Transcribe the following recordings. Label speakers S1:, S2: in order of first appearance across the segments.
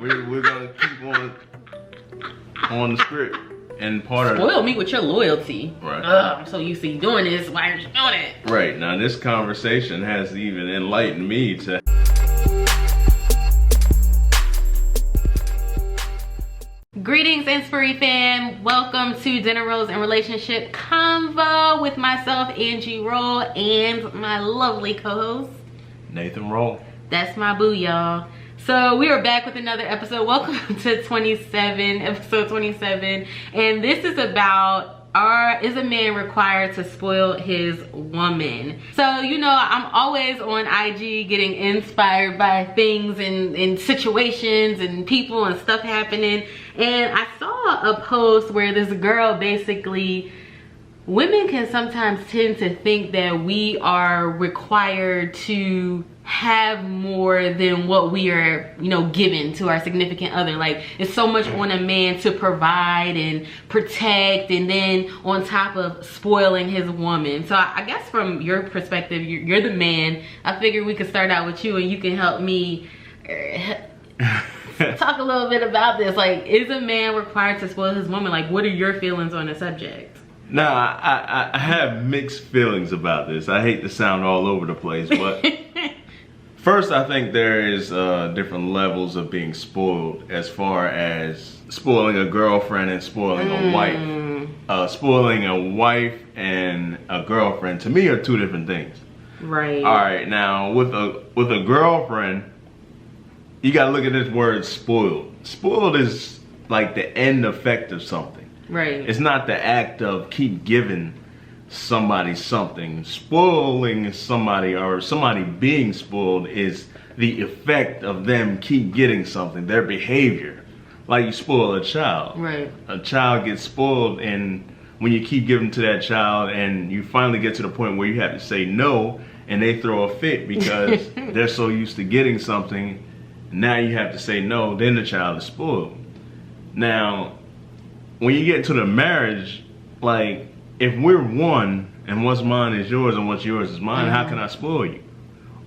S1: we're gonna keep on the script. And part of
S2: spoil me with your loyalty.
S1: Right.
S2: I'm so used to you doing this. Why aren't you doing it?
S1: Right. Now this conversation has even enlightened me to
S2: Greetings, Inspiry fam. Welcome to Dinner Rose and Relationship Convo with myself, Angie Rolle, and my lovely co-host,
S1: Nathan Rolle.
S2: That's my boo, y'all. So we are back with another episode. Welcome to episode 27. And this is about, is a man required to spoil his woman? So, you know, I'm always on IG getting inspired by things and situations and people and stuff happening. And I saw a post where this girl basically, women can sometimes tend to think that we are required to have more than what we are, you know, given to our significant other. Like, it's so much on a man to provide and protect, and then on top of spoiling his woman. So I guess from your perspective, you're the man. I figured we could start out with you and you can help me talk a little bit about this. Like, is a man required to spoil his woman? Like, what are your feelings on the subject?
S1: Now, I have mixed feelings about this. I hate to sound all over the place, but first, I think there is different levels of being spoiled, as far as spoiling a girlfriend and spoiling a wife. Spoiling a wife and a girlfriend, to me, are two different things.
S2: Right.
S1: All right. Now, with a girlfriend, you gotta look at this word spoiled. Spoiled is like the end effect of something.
S2: Right.
S1: It's not the act of keep giving somebody something. Spoiling somebody, or somebody being spoiled, is the effect of them keep getting something, their behavior. Like you spoil a child.
S2: Right.
S1: A child gets spoiled, and when you keep giving to that child and you finally get to the point where you have to say no, and they throw a fit because they're so used to getting something, now you have to say no, then the child is spoiled. Now, when you get to the marriage, like, if we're one and what's mine is yours and what's yours is mine, how can I spoil you?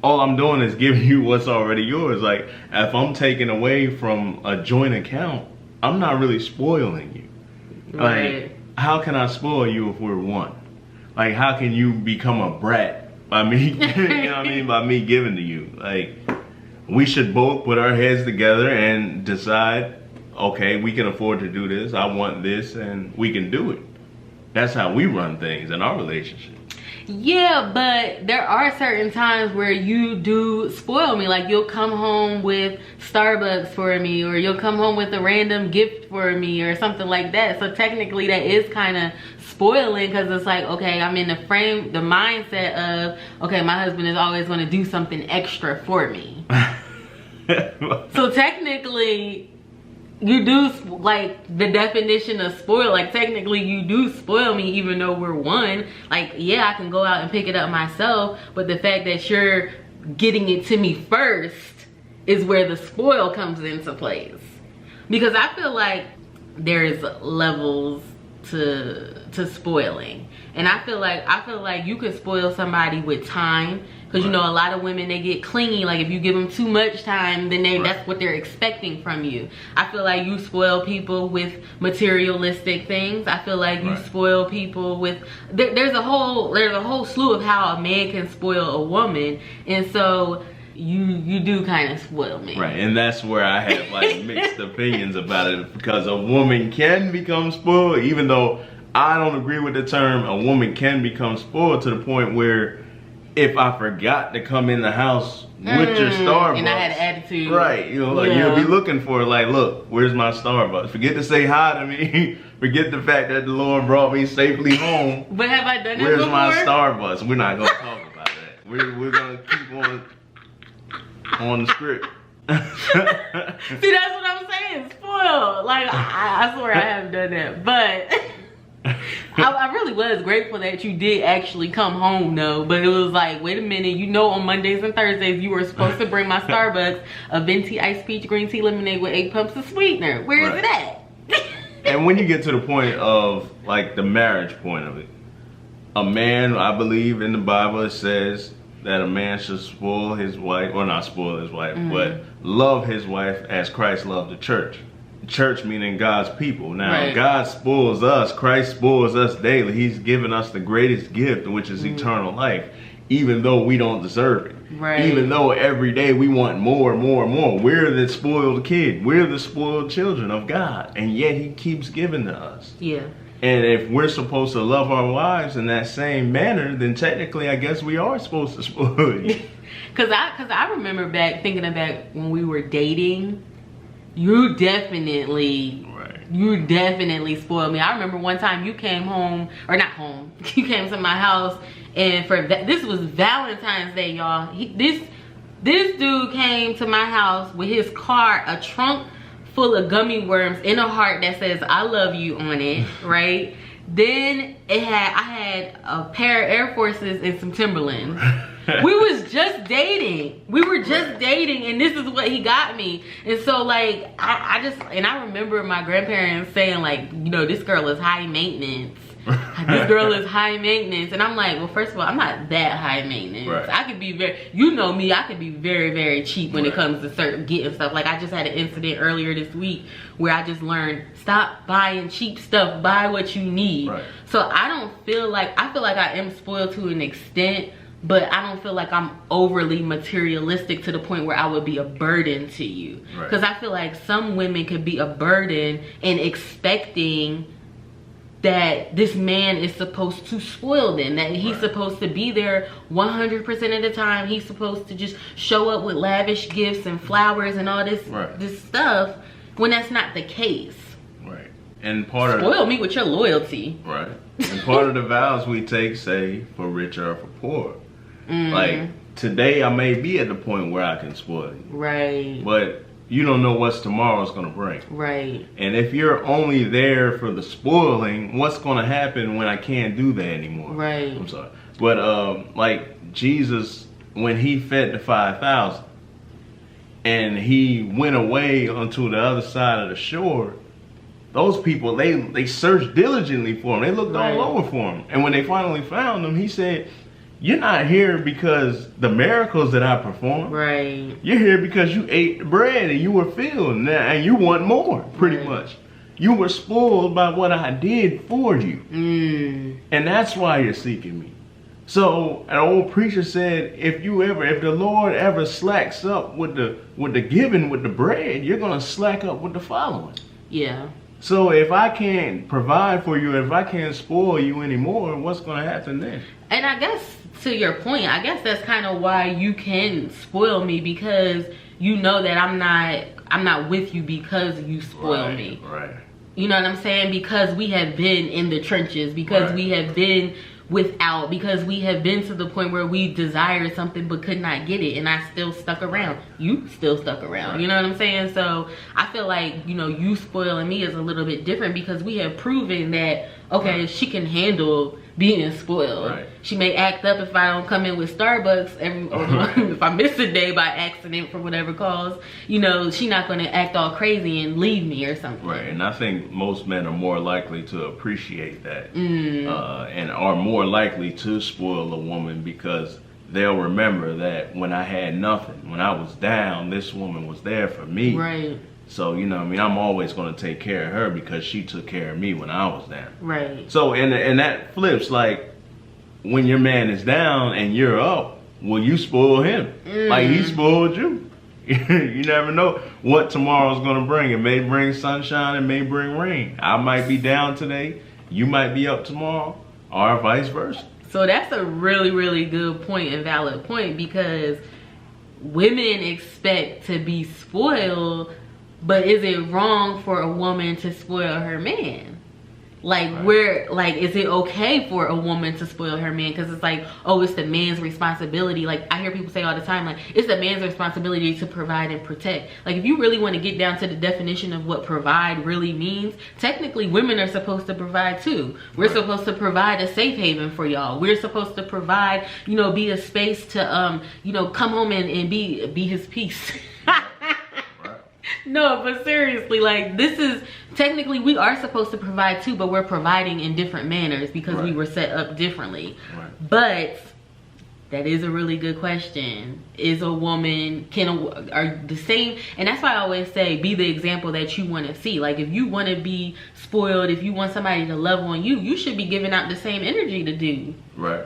S1: All I'm doing is giving you what's already yours. Like, if I'm taking away from a joint account, I'm not really spoiling you.
S2: Right.
S1: Like, how can I spoil you if we're one? Like, how can you become a brat by me, you know what I mean, by me giving to you? Like, we should both put our heads together and decide, okay, we can afford to do this, I want this, and we can do it. That's how we run things in our relationship.
S2: Yeah, but there are certain times where you do spoil me. Like, you'll come home with Starbucks for me, or you'll come home with a random gift for me or something like that. So technically that is kind of spoiling, because it's like, okay, I'm in the mindset of, okay, my husband is always going to do something extra for me. So technically, you do, like, the definition of spoil, like, technically you do spoil me even though we're one. Like, yeah, I can go out and pick it up myself, but the fact that you're getting it to me first is where the spoil comes into place. Because I feel like there's levels to spoiling. And I feel like you could spoil somebody with time. Because, you know, a lot of women, they get clingy. Like, if you give them too much time, then that's what they're expecting from you. I feel like you spoil people with materialistic things. I feel like you spoil people with, there's a whole slew of how a man can spoil a woman. And so you do kind of spoil me.
S1: Right, and that's where I have, like, mixed opinions about it. Because a woman can become spoiled, even though I don't agree with the term. A woman can become spoiled to the point where, if I forgot to come in the house with your Starbucks,
S2: and I had an attitude,
S1: right? You know, like, you'll be looking for, like, look, where's my Starbucks? Forget to say hi to me. Forget the fact that the Lord brought me safely home.
S2: But have I done it
S1: Where's
S2: before?
S1: my Starbucks? We're not gonna talk about that. We're gonna keep on the script.
S2: See, that's what I'm saying. Spoiled. Like, I swear I haven't done that, but I really was grateful that you did actually come home, though. But it was like, wait a minute, you know, on Mondays and Thursdays you were supposed to bring my Starbucks a venti iced peach green tea lemonade with 8 pumps of sweetener. Where is it at?
S1: And when you get to the point of, like, the marriage point of it, a man, I believe in the Bible, it says that a man should spoil his wife, or not spoil his wife, but love his wife as Christ loved the church. Church meaning God's people. Now,
S2: right.
S1: God spoils us. Christ spoils us daily. He's given us the greatest gift, which is eternal life, even though we don't deserve it.
S2: Right.
S1: Even though every day we want more and more and more. We're the spoiled kid. We're the spoiled children of God. And yet he keeps giving to us.
S2: Yeah.
S1: And if we're supposed to love our wives in that same manner, then technically I guess we are supposed to spoil you.
S2: Cause I remember thinking about when we were dating, you definitely spoiled me. I remember one time you came home, or not home, you came to my house, and this was Valentine's Day, y'all. This dude came to my house with his car, a trunk full of gummy worms in a heart that says "I love you" on it, right? Then I had a pair of Air Forces and some Timberlands. We was just dating. We were just dating, and this is what he got me. And so like I remember my grandparents saying like, you know, this girl is high maintenance. This girl is high maintenance. And I'm like, well, first of all, I'm not that high maintenance.
S1: Right.
S2: I could be you know me, I could be very, very cheap when it comes to certain getting stuff. Like I just had an incident earlier this week where I just learned, stop buying cheap stuff, buy what you need.
S1: Right.
S2: So I feel like I am spoiled to an extent, but I don't feel like I'm overly materialistic to the point where I would be a burden to you. Because I feel like some women could be a burden in expecting that this man is supposed to spoil them, that he's supposed to be there 100% of the time. He's supposed to just show up with lavish gifts and flowers and all this stuff, when that's not the case.
S1: Right. And part of
S2: spoil me with your loyalty.
S1: Right. And part of the vows we take say for richer or for poor. Like today I may be at the point where I can spoil you. Right. But you don't know what's tomorrow's gonna bring. Right. And if you're only there for the spoiling, what's gonna happen when I can't do that anymore? Right. I'm sorry. But like Jesus, when he fed the 5,000 and he went away onto the other side of the shore, those people, they searched diligently for him. They looked all over for him. And when they finally found him, he said, you're not here because the miracles that I performed. Right. You're here because you ate the bread and you were filled and you want more, pretty much. You were spoiled by what I did for you. And that's why you're seeking me. So an old preacher said, if the Lord ever slacks up with the giving, with the bread, you're gonna slack up with the following. Yeah. So if I can't provide for you, if I can't spoil you anymore, what's gonna happen then? And I guess to your point, I guess that's kind of why you can spoil me, because you know that I'm not with you because you spoil me. Right. You know what I'm saying? Because we have been in the trenches, because we have been without, because we have been to the point where we desired something but could not get it, and I still stuck around. You still stuck around. You know what I'm saying? So I feel like, you know, you spoiling me is a little bit different, because we have proven that, okay, she can handle being spoiled. She may act up if I don't come in with Starbucks or if I miss a day by accident for whatever cause. You know, she's not going to act all crazy and leave me or something. Right. And I think most men are more likely to appreciate that and are more likely to spoil a woman, because they'll remember that when I had nothing, when I was down, this woman was there for me. Right. So, you know what I mean, I'm always going to take care of her because she took care of me when I was down. Right. So, and that flips, like, when your man is down and you're up, will you spoil him? Like he spoiled you. You never know what tomorrow's going to bring. It may bring sunshine, it may bring rain. I might be down today, you might be up tomorrow, or vice versa. So that's a really, really good point and valid point, because women expect to be spoiled. But is it wrong for a woman to spoil her man? Like, is it okay for a woman to spoil her man? Because it's like, oh, it's the man's responsibility. Like, I hear people say all the time, like, it's the man's responsibility to provide and protect. Like, if you really want to get down to the definition of what provide really means, technically women are supposed to provide too. We're supposed to provide a safe haven for y'all. We're supposed to provide, you know, be a space to, you know, come home and be his peace. No, but seriously, like, this is technically, we are supposed to provide too, but we're providing in different manners because we were set up differently. But
S2: that is a really good question. Is a woman, are the same, and that's why I always say, be the example that you want to see. Like, if you want to be spoiled, if you want somebody to love on you, you should be giving out the same energy to do.
S1: Right.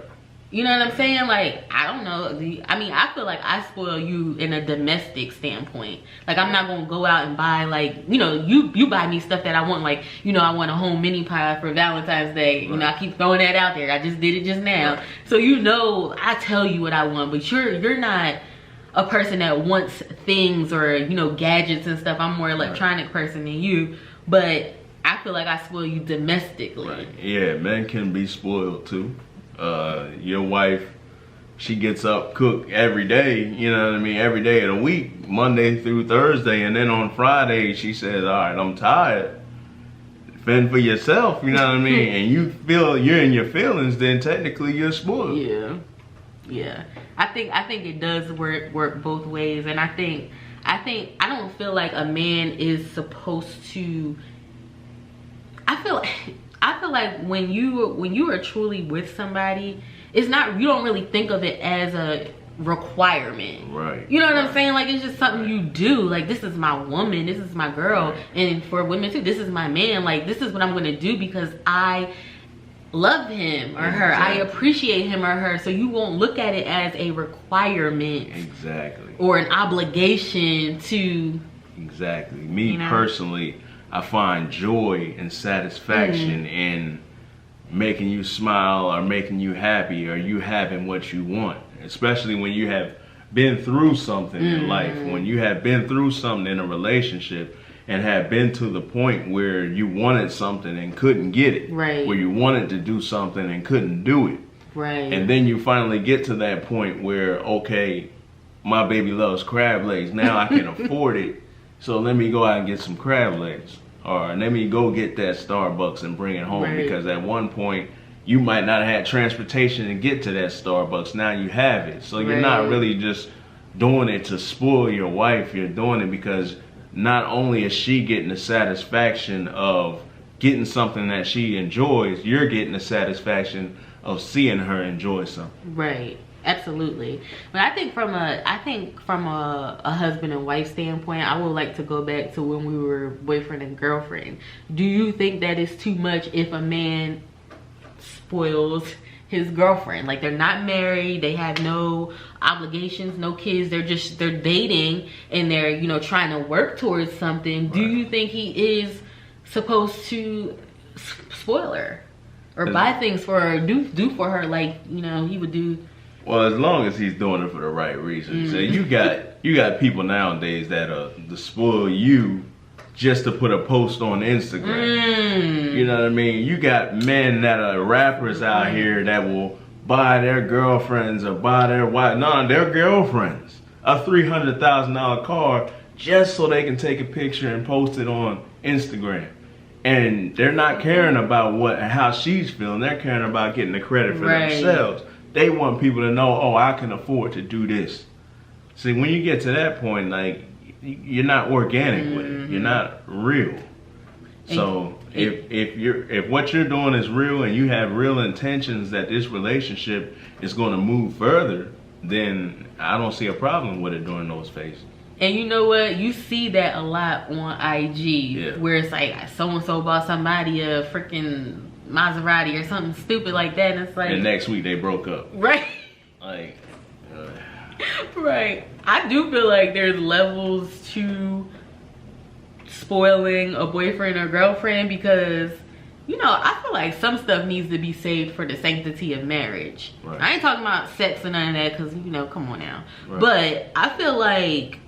S2: You know what I'm saying? Like, I don't know. I mean, I feel like I spoil you in a domestic standpoint. Like, I'm not going to go out and buy, like, you know, you buy me stuff that I want. Like, you know, I want a home mini pie for Valentine's Day. Right. You know, I keep throwing that out there. I just did it just now. Right. So, you know, I tell you what I want. But you're not a person that wants things or, you know, gadgets and stuff. I'm more electronic person than you. But I feel like I spoil you domestically.
S1: Right. Yeah, men can be spoiled, too. Your wife, she gets up, cook every day, you know what I mean, every day of the week, Monday through Thursday, and then on Friday she says, all right, I'm tired. Fend for yourself, you know what I mean, and you feel you're in your feelings, then technically you're spoiled.
S2: Yeah. I think it does work both ways, and I don't feel like a man is supposed to. I feel like when you are truly with somebody, it's not, you don't really think of it as a requirement. Right. You know what I'm saying? Like, it's just something you do. Like, this is my woman, this is my girl. Right. And for women too, this is my man. Like, this is what I'm gonna do because I love him or her. I appreciate him or her. So you won't look at it as a requirement. Exactly. Or an obligation to.
S1: Exactly. Me personally, I find joy and satisfaction in making you smile or making you happy or you having what you want. Especially when you have been through something in life. When you have been through something in a relationship and have been to the point where you wanted something and couldn't get it. Right. Where you wanted to do something and couldn't do it. Right. And then you finally get to that point where, okay, my baby loves crab legs. Now I can afford it. So let me go out and get some crab legs. Or let me go get that Starbucks and bring it home. Right. Because at one point, you might not have had transportation to get to that Starbucks. Now you have it. So you're not really just doing it to spoil your wife. You're doing it because not only is she getting the satisfaction of getting something that she enjoys, you're getting the satisfaction of seeing her enjoy something. Right.
S2: Absolutely. But I think from a husband and wife standpoint, I would like to go back to when we were boyfriend and girlfriend. Do you think that is too much if a man spoils his girlfriend? Like, they're not married, they have no obligations, no kids, they're dating and they're, you know, trying to work towards something. Right. Do you think he is supposed to spoil her or buy things for her, do for her like, you know, he would do?
S1: Well, as long as he's doing it for the right reasons. So you got people nowadays that spoil you just to put a post on Instagram. You know what I mean? You got men that are rappers out here that will buy their girlfriends or buy their wife, their girlfriends, a $300,000 car just so they can take a picture and post it on Instagram. And they're not caring about how she's feeling. They're caring about getting the credit for themselves. They want people to know, oh, I can afford to do this. See, when you get to that point, like, you're not organic with it. You're not real. So if what you're doing is real and you have real intentions that this relationship is going to move further, then I don't see a problem with it during those phases.
S2: And you know what? You see that a lot on IG, where it's like so-and-so bought somebody a freaking Maserati or something stupid like that, and it's like,
S1: and next week they broke up.
S2: Right.
S1: Like,
S2: right. I do feel like there's levels to spoiling a boyfriend or girlfriend because, you know, I feel like some stuff needs to be saved for the sanctity of marriage. Right. I ain't talking about sex and none of that because, you know, come on now. Right. But I feel like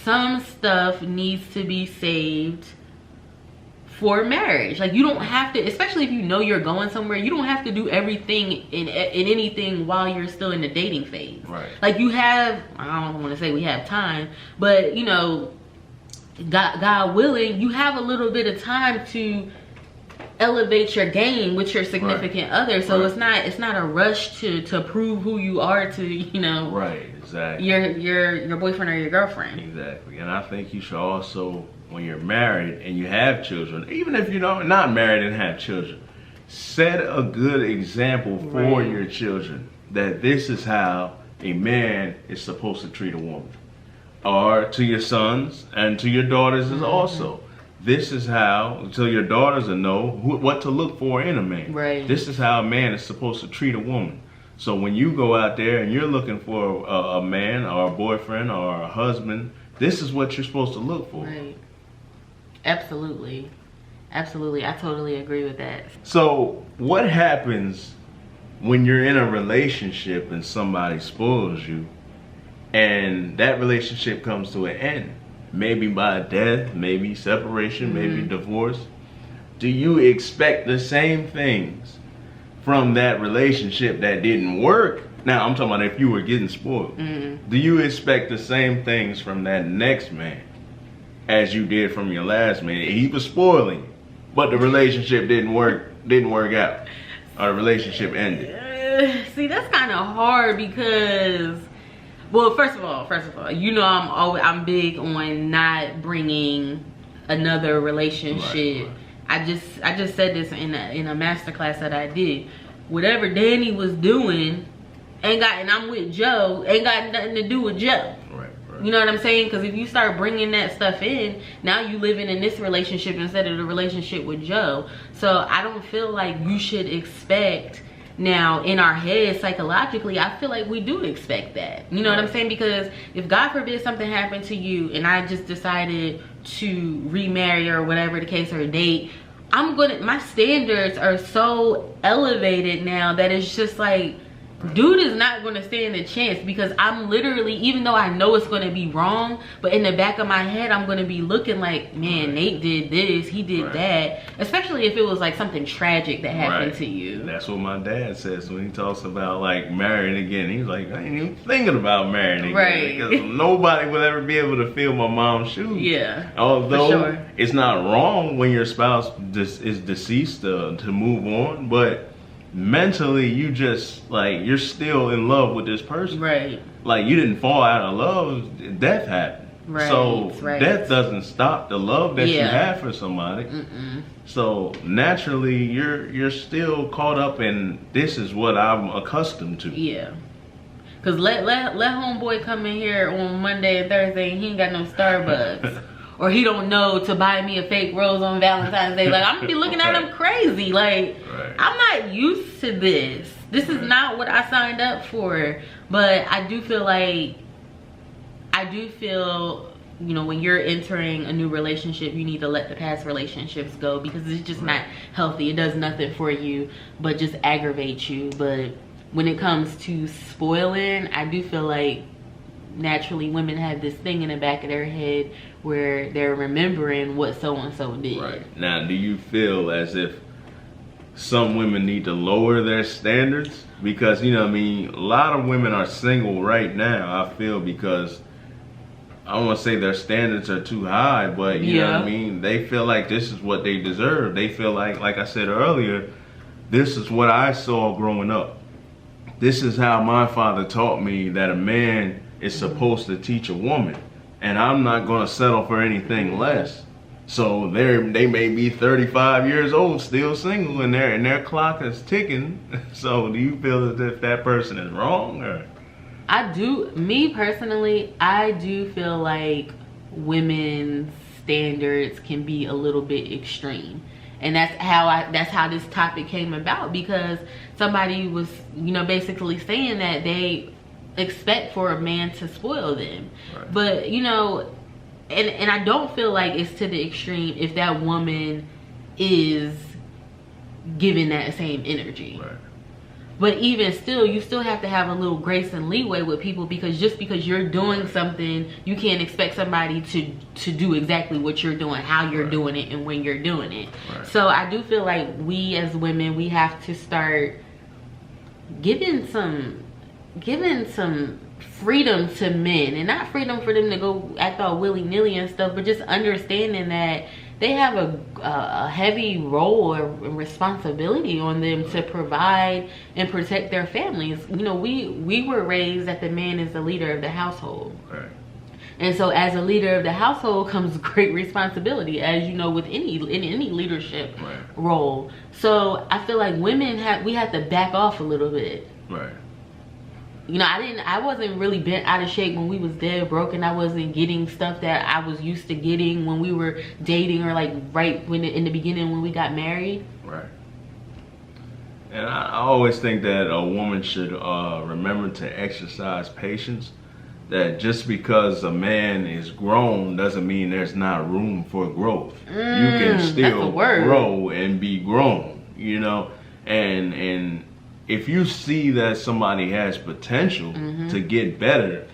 S2: some stuff needs to be saved for marriage. Like, you don't have to, especially if you know you're going somewhere, you don't have to do everything in anything while you're still in the dating phase. Right. Like, you have, I don't want to say we have time, but, you know, God willing, you have a little bit of time to elevate your game with your significant other. So it's not a rush to prove who you are to, you know,
S1: exactly,
S2: your boyfriend or your girlfriend.
S1: Exactly. And I think you should also, when you're married and you have children, even if you're not married and have children, set a good example for your children that this is how a man is supposed to treat a woman. Or to your sons and to your daughters is also. This is how, so your daughters will know what to look for in a man.
S2: Right.
S1: This is how a man is supposed to treat a woman. So when you go out there and you're looking for a man or a boyfriend or a husband, this is what you're supposed to look for.
S2: Right. Absolutely. Absolutely. I totally agree with that.
S1: So what happens when you're in a relationship and somebody spoils you and that relationship comes to an end? Maybe by death, maybe separation, maybe divorce. Do you expect the same things from that relationship that didn't work? Now, I'm talking about if you were getting spoiled. Do you expect the same things from that next man as you did from your last man? He was spoiling, but the relationship didn't work out. Or the relationship ended.
S2: See, that's kind of hard because, well, first of all, you know, I'm big on not bringing another relationship.
S1: Right.
S2: I just said this in a masterclass that I did. Whatever Danny was doing, and I'm with Joe, ain't got nothing to do with Joe.
S1: Right.
S2: You know what I'm saying? Because if you start bringing that stuff in, now you living in this relationship instead of the relationship with Joe. So I don't feel like you should expect. Now, in our heads, psychologically, I feel like we do expect that. You know what I'm saying? Because if God forbid something happened to you and I just decided to remarry or whatever the case or date, my standards are so elevated now that it's just like, dude is not going to stand a chance, because I'm literally, even though I know it's going to be wrong, but in the back of my head I'm going to be looking like, man, Nate did this, he did that, especially if it was like something tragic that happened to you.
S1: That's what my dad says when he talks about like marrying again. He's like, I ain't even thinking about marrying again, because nobody will ever be able to fill my mom's shoes.
S2: Yeah,
S1: although it's not wrong when your spouse is deceased to move on, but mentally you just like, you're still in love with this person. Right. Like, you didn't fall out of love, death happened. Right. So death doesn't stop the love that you have for somebody. So naturally you're still caught up in, this is what I'm accustomed to. Yeah. Cause let homeboy come in here on Monday and Thursday and he ain't got no Starbucks. Or he don't know to buy me a fake rose on Valentine's Day. Like, I'm gonna be looking at him crazy. Like, I'm not used to this. This is not what I signed up for. But I do feel, you know, when you're entering a new relationship, you need to let the past relationships go, because it's just not healthy. It does nothing for you but just aggravate you. But when it comes to spoiling, I do feel like naturally women have this thing in the back of their head where they're remembering what so-and-so did. Right. Now, do you feel as if some women need to lower their standards? Because, you know what I mean, a lot of women are single right now, I feel, because I don't want to say their standards are too high, but you know what I mean, they feel like this is what they deserve. They feel like I said earlier, this is what I saw growing up. This is how my father taught me that a man is supposed to teach a woman, and I'm not going to settle for anything less. So they may be 35 years old, still single, and their clock is ticking. So do you feel as if that person is wrong? Or? Me personally, I do feel like women's standards can be a little bit extreme. And that's how this topic came about, because somebody was, you know, basically saying that they expect for a man to spoil them. But, you know, and I don't feel like it's to the extreme if that woman is giving that same energy. But even still, you still have to have a little grace and leeway with people, because just because you're doing something, you can't expect somebody to do exactly what you're doing, how you're doing it, and when you're doing it. So I do feel like we as women, we have to start giving some freedom to men, and not freedom for them to go act all willy-nilly and stuff, but just understanding that they have a heavy role and responsibility on them to provide and protect their families. You know, we were raised that the man is the leader of the household. And so as a leader of the household comes great responsibility, as you know, with any leadership role. So I feel like women we have to back off a little bit.
S2: you know, I wasn't really bent out of shape when we was dead broke, and I wasn't getting stuff that I was used to getting when we were dating, or like right when in the beginning when we got married.
S1: Right. And I always think that a woman should remember to exercise patience. That just because a man is grown doesn't mean there's not room for growth. You can still grow and be grown, you know. And if you see that somebody has potential to get better,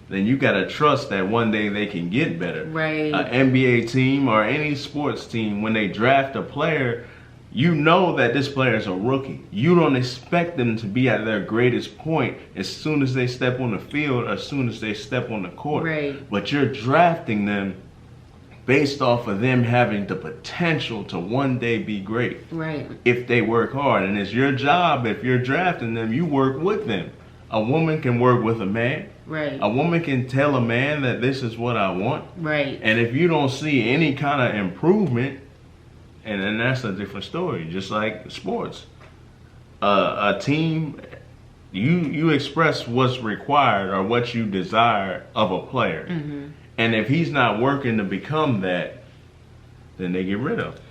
S1: then you gotta trust that one day they can get better.
S2: Right.
S1: An NBA team or any sports team, when they draft a player, you know that this player is a rookie. You don't expect them to be at their greatest point as soon as they step on the field or as soon as they step on the court.
S2: Right.
S1: But you're drafting them based off of them having the potential to one day be great.
S2: Right.
S1: If they work hard. And it's your job, if you're drafting them, you work with them. A woman can work with a man.
S2: Right.
S1: A woman can tell a man that this is what I want.
S2: Right.
S1: And if you don't see any kind of improvement, and then that's a different story. Just like sports, a team, you express what's required or what you desire of a player, and if he's not working to become that, then they get rid of him.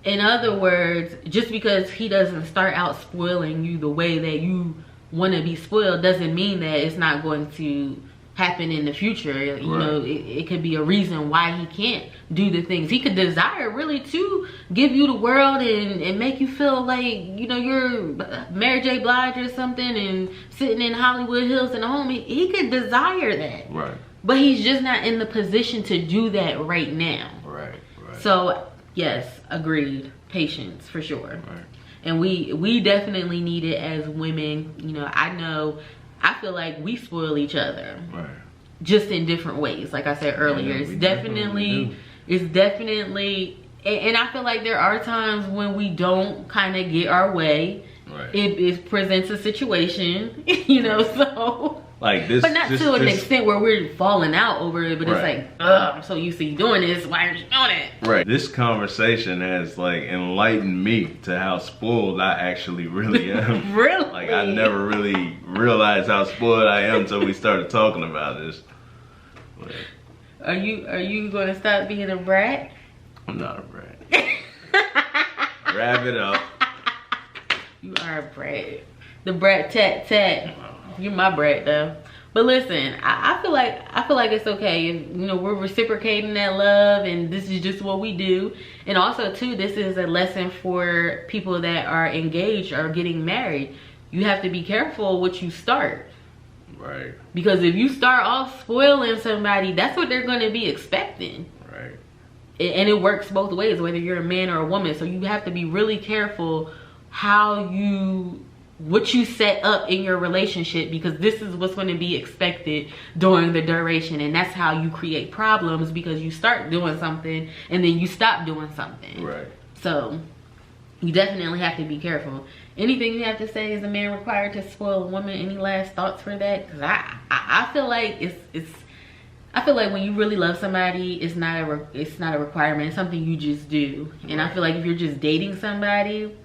S2: In other words, just because he doesn't start out spoiling you the way that you want to be spoiled doesn't mean that it's not going to happen in the future. You know, it could be a reason why he can't do the things he could desire really to give you the world and make you feel like, you know, you're Mary J. Blige or something and sitting in Hollywood Hills in a home. He could desire that.
S1: Right.
S2: But he's just not in the position to do that right now.
S1: Right.
S2: So, yes, agreed. Patience, for sure.
S1: Right.
S2: And we definitely need it as women. You know, I feel like we spoil each other.
S1: Right.
S2: Just in different ways. Like I said earlier, it's definitely, and I feel like there are times when we don't kind of get our way.
S1: Right.
S2: It presents a situation, you know, so.
S1: Like this,
S2: but not to an extent where we're falling out over it, but it's like, I'm so used to you doing this, why aren't you doing it?
S1: Right. This conversation has like enlightened me to how spoiled I actually really am.
S2: Really?
S1: Like I never really realized how spoiled I am until we started talking about this. But
S2: are you gonna stop being a brat?
S1: I'm not a brat. Wrap it up.
S2: You are a brat. The brat tat tat. You're my brat though. But listen, I feel like it's okay if, you know, we're reciprocating that love, and this is just what we do. And also too, this is a lesson for people that are engaged or getting married. You have to be careful what you start.
S1: Right.
S2: Because if you start off spoiling somebody, that's what they're going to be expecting.
S1: Right.
S2: And it works both ways, whether you're a man or a woman. So you have to be really careful what you set up in your relationship, because this is what's going to be expected during the duration. And that's how you create problems, because you start doing something and then you stop doing something.
S1: Right.
S2: So you definitely have to be careful. Anything you have to say, is a man required to spoil a woman? Any last thoughts for that? Because I feel like I feel like when you really love somebody, it's not a requirement. It's something you just do. And I feel like if you're just dating somebody,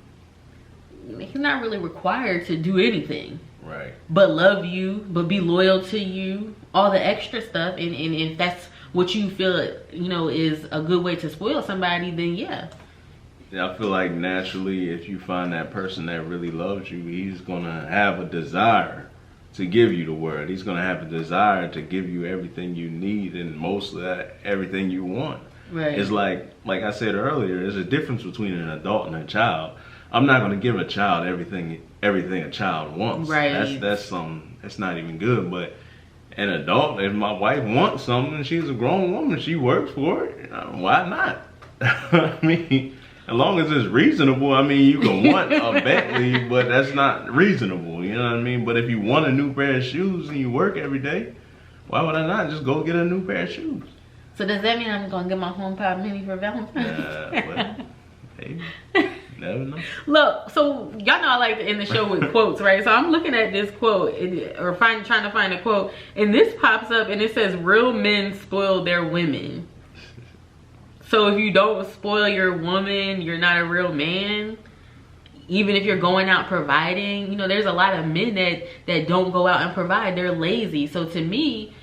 S2: he's not really required to do anything.
S1: Right.
S2: But love you, but be loyal to you, all the extra stuff. And if that's what you feel, you know, is a good way to spoil somebody, then yeah.
S1: Yeah, I feel like naturally, if you find that person that really loves you, he's gonna have a desire to give you the world. He's gonna have a desire to give you everything you need, and most of that, everything you want.
S2: Right.
S1: It's like I said earlier, there's a difference between an adult and a child. I'm not gonna give a child everything a child wants.
S2: Right.
S1: That's not even good. But an adult, if my wife wants something, she's a grown woman, she works for it. Why not? I mean, as long as it's reasonable. I mean, you can want a Bentley, but that's not reasonable. You know what I mean? But if you want a new pair of shoes and you work every day, why would I not just go get a new pair of shoes?
S2: So does that mean I'm gonna get my HomePod Mini for Valentine's?
S1: Well, maybe. Never know.
S2: Look, so y'all know I like to end the show with quotes, right? So I'm looking at this quote, or trying to find a quote, and this pops up and it says, "Real men spoil their women." So if you don't spoil your woman, you're not a real man. even if you're going out providing, you know, there's a lot of men that don't go out and provide. They're lazy. So to me,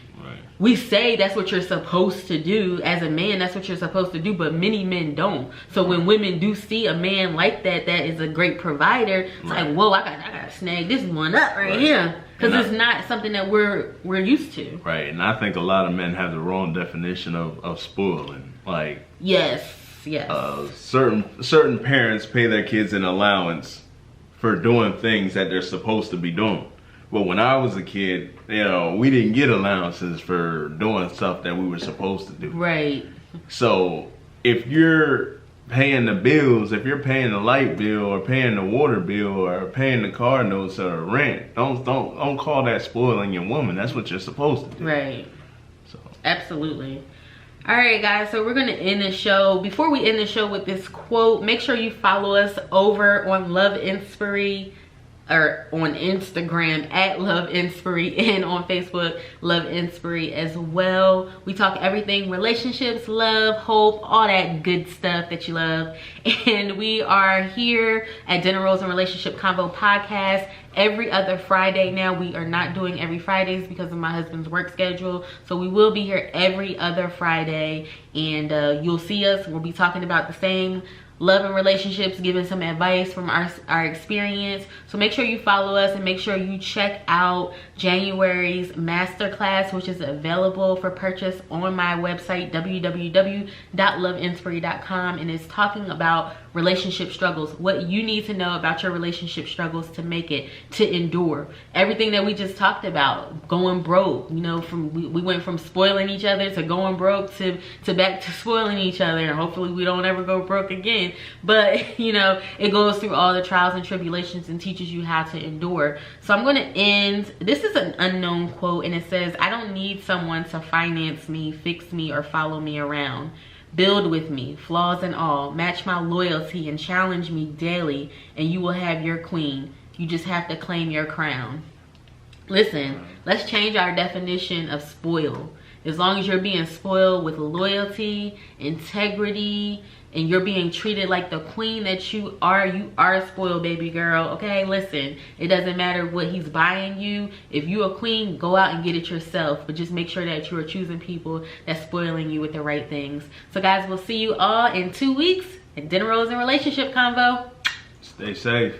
S2: we say that's what you're supposed to do as a man. That's what you're supposed to do, but many men don't. So when women do see a man like that is a great provider, it's like, whoa, I gotta snag this one up right here, because it's not something that we're used to.
S1: Right, and I think a lot of men have the wrong definition of spoiling. Like,
S2: yes.
S1: Certain parents pay their kids an allowance for doing things that they're supposed to be doing. But when I was a kid, you know, we didn't get allowances for doing stuff that we were supposed to do.
S2: Right.
S1: So if you're paying the bills, if you're paying the light bill or paying the water bill or paying the car notes or rent, don't call that spoiling your woman. That's what you're supposed to do.
S2: Right. So absolutely. All right, guys, so we're going to end the show. Before we end the show with this quote, make sure you follow us over on Love Inspiry, or on Instagram at Love Inspiry, and on Facebook Love Inspiry as well. We talk everything relationships, love, hope, all that good stuff that you love. And we are here at Dinner Rolls and Relationship Convo podcast every other Friday now. We are not doing every Fridays because of my husband's work schedule, so we will be here every other Friday, and you'll see us. We'll be talking about the same love and relationships, giving some advice from our experience. So make sure you follow us, and make sure you check out January's masterclass, which is available for purchase on my website, www.loveinspiry.com, and it's talking about relationship struggles, what you need to know about your relationship struggles to make it, to endure everything that we just talked about. Going broke, you know, we went from spoiling each other to going broke to back to spoiling each other, and hopefully we don't ever go broke again. But you know, it goes through all the trials and tribulations and teaches you how to endure. So I'm going to end. This is an unknown quote, and it says, "I don't need someone to finance me, fix me, or follow me around. Build with me, flaws and all. Match my loyalty and challenge me daily, and you will have your queen. You just have to claim your crown." Listen, let's change our definition of spoil. As long as you're being spoiled with loyalty, integrity, and you're being treated like the queen that you are a spoiled baby girl. Okay, listen, it doesn't matter what he's buying you. If you a queen, go out and get it yourself, but just make sure that you are choosing people that's spoiling you with the right things. So guys, we'll see you all in 2 weeks at Dinner Rolls and Relationship Convo.
S1: Stay safe.